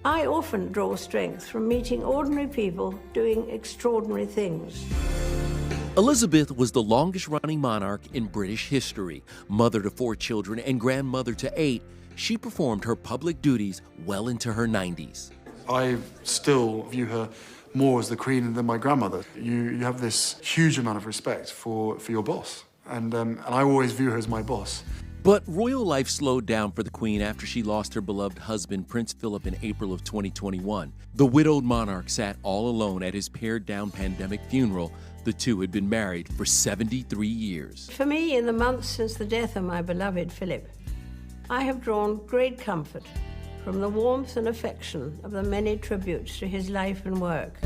I often draw strength from meeting ordinary people doing extraordinary things. Elizabeth was the longest-running monarch in British history. Mother to 4 children and grandmother to 8, she performed her public duties well into her 90s. I still view her more as the Queen than my grandmother. You have this huge amount of respect for your boss, and I always view her as my boss. But royal life slowed down for the Queen after she lost her beloved husband, Prince Philip, in April of 2021. The widowed monarch sat all alone at his pared-down pandemic funeral. The two had been married for 73 years. For me, in the months since the death of my beloved Philip, I have drawn great comfort from the warmth and affection of the many tributes to his life and work.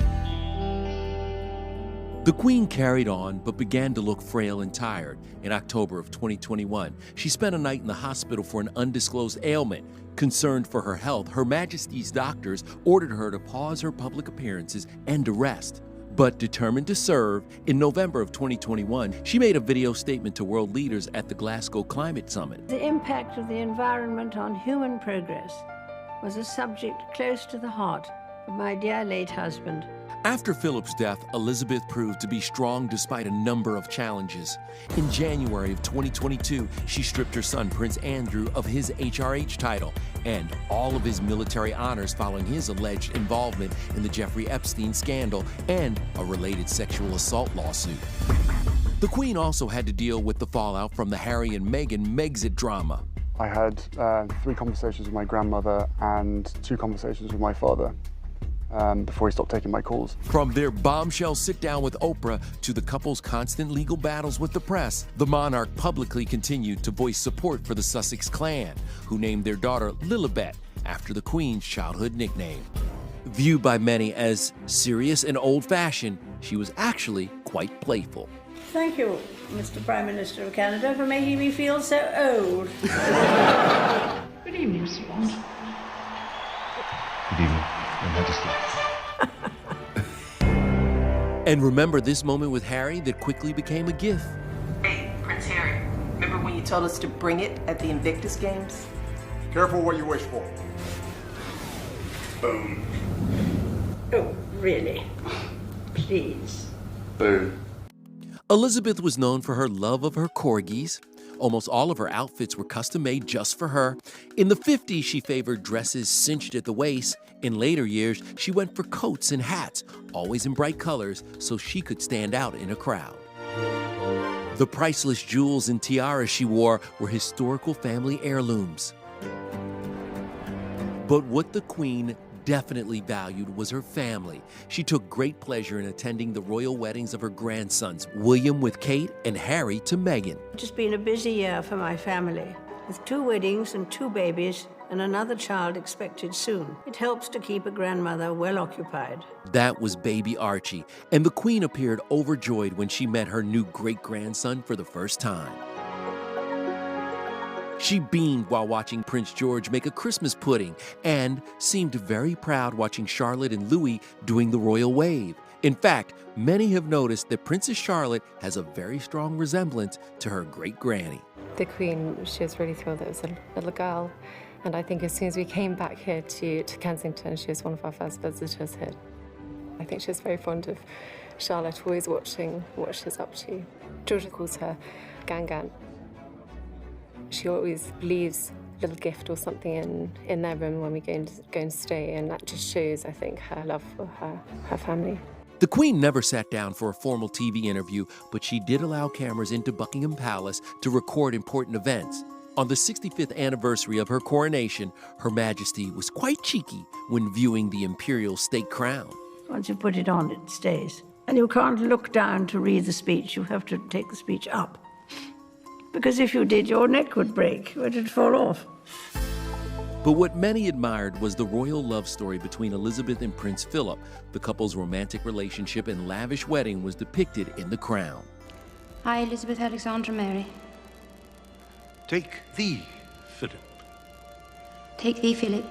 The Queen carried on, but began to look frail and tired. In October of 2021, she spent a night in the hospital for an undisclosed ailment. Concerned for her health, Her Majesty's doctors ordered her to pause her public appearances and to rest. But determined to serve, in November of 2021, she made a video statement to world leaders at the Glasgow Climate Summit. The impact of the environment on human progress was a subject close to the heart of my dear late husband. After Philip's death, Elizabeth proved to be strong despite a number of challenges. In January of 2022, she stripped her son, Prince Andrew, of his HRH title and all of his military honors following his alleged involvement in the Jeffrey Epstein scandal and a related sexual assault lawsuit. The Queen also had to deal with the fallout from the Harry and Meghan Megxit drama. I had 3 conversations with my grandmother and 2 conversations with my father before he stopped taking my calls. From their bombshell sit-down with Oprah to the couple's constant legal battles with the press, the monarch publicly continued to voice support for the Sussex clan, who named their daughter Lilibet after the Queen's childhood nickname. Viewed by many as serious and old-fashioned, she was actually quite playful. Thank you, Mr. Prime Minister of Canada, for making me feel so old. Good evening, Mr. Bond. Good evening, Your Majesty. And remember this moment with Harry that quickly became a gif. Hey, Prince Harry, remember when you told us to bring it at the Invictus Games? Careful what you wish for. Boom. Oh, really? Please. Boom. Elizabeth was known for her love of her corgis. Almost all of her outfits were custom-made just for her. In the 50s, she favored dresses cinched at the waist. In later years, she went for coats and hats, always in bright colors, so she could stand out in a crowd. The priceless jewels and tiaras she wore were historical family heirlooms. But what the Queen definitely valued was her family. She took great pleasure in attending the royal weddings of her grandsons, William with Kate and Harry to Meghan. It's just been a busy year for my family, with 2 weddings and 2 babies and another child expected soon. It helps to keep a grandmother well occupied. That was baby Archie, and the Queen appeared overjoyed when she met her new great-grandson for the first time. She beamed while watching Prince George make a Christmas pudding and seemed very proud watching Charlotte and Louis doing the royal wave. In fact, many have noticed that Princess Charlotte has a very strong resemblance to her great-granny. The Queen, she was really thrilled that it was a little girl. And I think as soon as we came back here to Kensington, she was one of our first visitors here. I think she was very fond of Charlotte, always watching what she's up to. Georgia calls her Gangan. She always leaves a little gift or something in their room when we go and stay, and that just shows, I think, her love for her family. The Queen never sat down for a formal TV interview, but she did allow cameras into Buckingham Palace to record important events. On the 65th anniversary of her coronation, Her Majesty was quite cheeky when viewing the imperial state crown. Once you put it on, it stays. And you can't look down to read the speech. You have to take the speech up. Because if you did, your neck would break, or it'd fall off. But what many admired was the royal love story between Elizabeth and Prince Philip. The couple's romantic relationship and lavish wedding was depicted in The Crown. I, Elizabeth Alexandra Mary. Take thee, Philip. Take thee, Philip.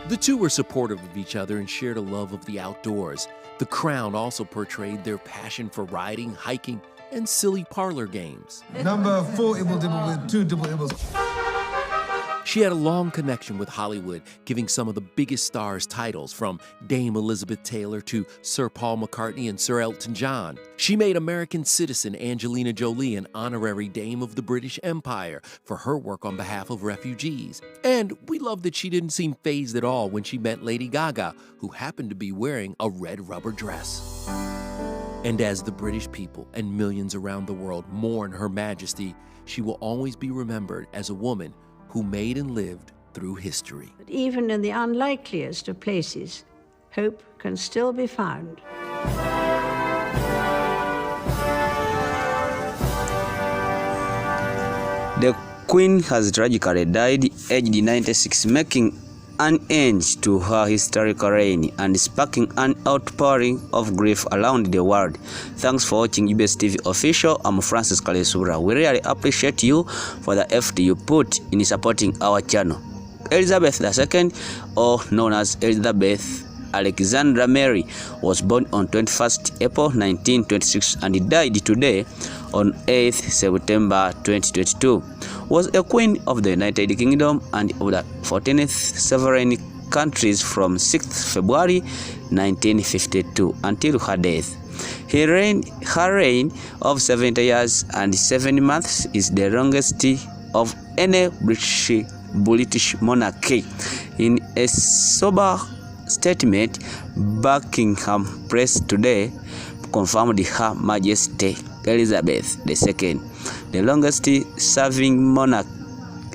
The two were supportive of each other and shared a love of the outdoors. The Crown also portrayed their passion for riding, hiking, and silly parlor games. Number 4 ibble dibble with 2 dibble ibbles. She had a long connection with Hollywood, giving some of the biggest stars titles, from Dame Elizabeth Taylor to Sir Paul McCartney and Sir Elton John. She made American citizen Angelina Jolie an honorary Dame of the British Empire for her work on behalf of refugees. And we love that she didn't seem fazed at all when she met Lady Gaga, who happened to be wearing a red rubber dress. And as the British people and millions around the world mourn Her Majesty, she will always be remembered as a woman who made and lived through history. But even in the unlikeliest of places, hope can still be found. The Queen has tragically died aged 96, making an end to her historical reign and sparking an outpouring of grief around the world. Thanks for watching UBS TV Official. I'm Francis Kalesura. We really appreciate you for the effort you put in supporting our channel. Elizabeth II, or known as Elizabeth Alexandra Mary, was born on 21st April 1926 and died today on 8th September 2022. Was a queen of the United Kingdom and of the 14th sovereign countries from 6th February 1952 until her death. Her reign of 70 years and 7 months is the longest of any British monarchy. In a sober statement, Buckingham Press today confirmed Her Majesty Elizabeth II, the longest serving monarch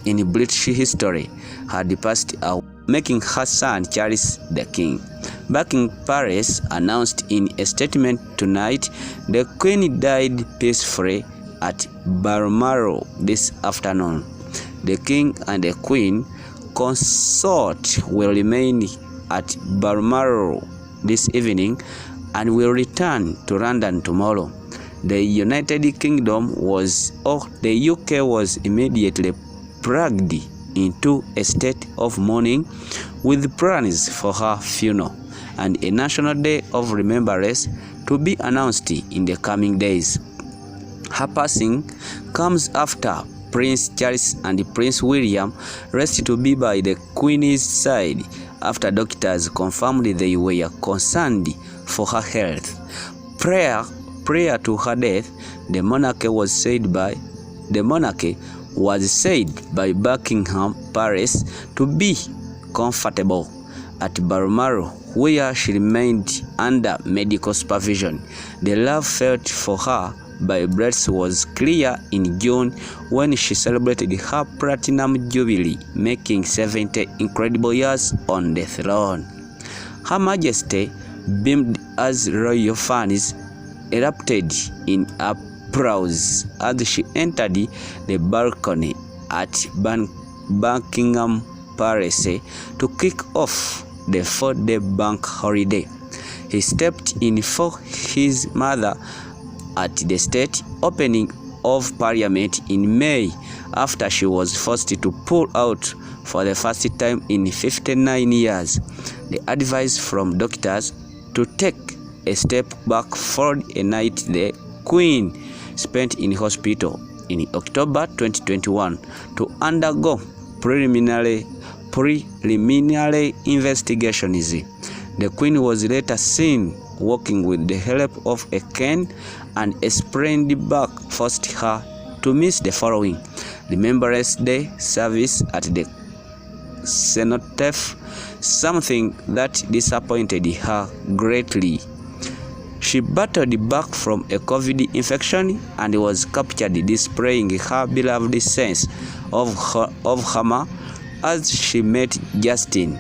in British history, had passed away, making her son Charles the King. Buckingham Palace announced in a statement tonight the Queen died peacefully at Balmoral this afternoon. The King and the Queen consort will remain at Balmoral this evening and will return to London tomorrow. The United Kingdom the UK was immediately plunged into a state of mourning with plans for her funeral and a national day of remembrance to be announced in the coming days. Her passing comes after Prince Charles and Prince William rest to be by the Queen's side after doctors confirmed they were concerned for her health. Prior to her death, the monarchy was said by Buckingham Palace to be comfortable at Balmoral, where she remained under medical supervision. The love felt for her by Brits was clear in June when she celebrated her platinum jubilee, making 70 incredible years on the throne. Her Majesty beamed as royal fans erupted in applause as she entered the balcony at Buckingham Palace to kick off the 4-day bank holiday. He stepped in for his mother at the state opening of Parliament in May after she was forced to pull out for the first time in 59 years. The advice from doctors to take a step back followed a night the Queen spent in hospital in October 2021 to undergo preliminary investigations. The Queen was later seen walking with the help of a cane, and a sprained back forced her to miss the following Remembrance Day service at the cenotaph, something that disappointed her greatly. She battled back from a COVID infection and was captured displaying her beloved sense of humor as she met Justin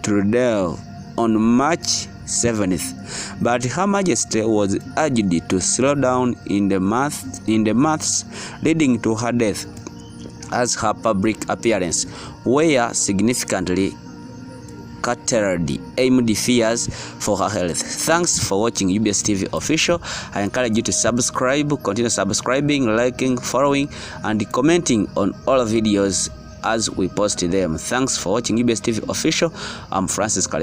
Trudeau on March 7th, but Her Majesty was urged to slow down in the months leading to her death, as her public appearance were significantly curtailed amid fears for her health. Thanks for watching UBS TV Official. I encourage you to subscribe, continue subscribing, liking, following, and commenting on all videos as we post them. Thanks for watching UBS TV Official. I'm Francis Kalesura.